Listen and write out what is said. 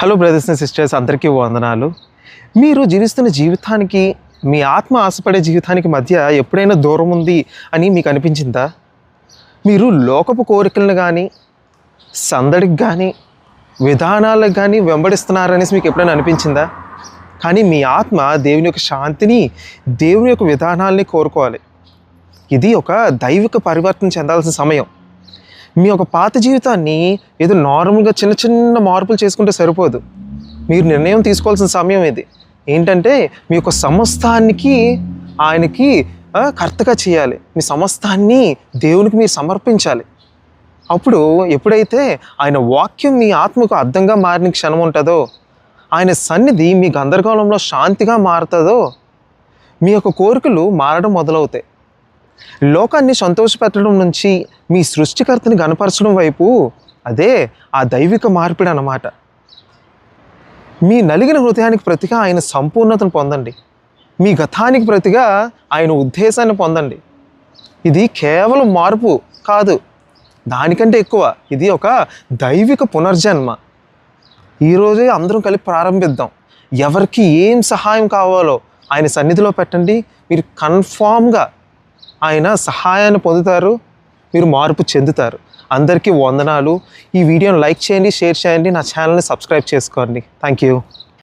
Hello brothers and sisters, అందరికీ వందనాలు. మీరు జీవిస్తున్న జీవితానికి, మీ ఆత్మ ఆశపడే జీవితానికి మధ్య ఎప్పుడైనా దూరం ఉంది అని మీకు అనిపించిందా? మీరు లోకపు కోరికలను కానీ, సందడికి కానీ, విధానాలకు కానీ వెంబడిస్తున్నారనేసి మీకు ఎప్పుడైనా అనిపించిందా? కానీ మీ ఆత్మ దేవుని యొక్క శాంతిని, దేవుని యొక్క విధానాలని కోరుకోవాలి. ఇది ఒక దైవిక పరివర్తన చెందాల్సిన సమయం. మీ యొక్క పాత జీవితాన్ని ఏదో నార్మల్గా చిన్న చిన్న మార్పులు చేసుకుంటే సరిపోదు. మీరు నిర్ణయం తీసుకోవాల్సిన సమయం ఇది. ఏంటంటే మీ యొక్క సమస్తానికి ఆయనకి కర్తగా చేయాలి. మీ సమస్తాన్ని దేవునికి మీరు సమర్పించాలి. అప్పుడు ఎప్పుడైతే ఆయన వాక్యం మీ ఆత్మకు అర్థంగా మారిన క్షణం ఉంటుందో, ఆయన సన్నిధి మీ గందరగోళంలో శాంతిగా మారుతుందో, మీ యొక్క కోరికలు మారడం మొదలవుతాయి. లోకాన్ని సంతోషపెట్టడం నుంచి మీ సృష్టికర్తని గణపరచడం వైపు, అదే ఆ దైవిక మార్పిడి అన్నమాట. మీ నలిగిన హృదయానికి ప్రతిగా ఆయన సంపూర్ణతను పొందండి. మీ గతానికి ప్రతిగా ఆయన ఉద్దేశాన్ని పొందండి. ఇది కేవలం మార్పు కాదు, దానికంటే ఎక్కువ. ఇది ఒక దైవిక పునర్జన్మ. ఈరోజే అందరం కలిపి ప్రారంభిద్దాం. ఎవరికి ఏం సహాయం కావాలో ఆయన సన్నిధిలో పెట్టండి. మీరు కన్ఫామ్గా ఆయన సహాయాన్ని పొందుతారు, మీరు మార్పు చెందుతారు. అందరికీ వందనాలు. ఈ వీడియోని లైక్ చేయండి, షేర్ చేయండి, నా ఛానల్ని సబ్స్క్రైబ్ చేసుకోండి. Thank you.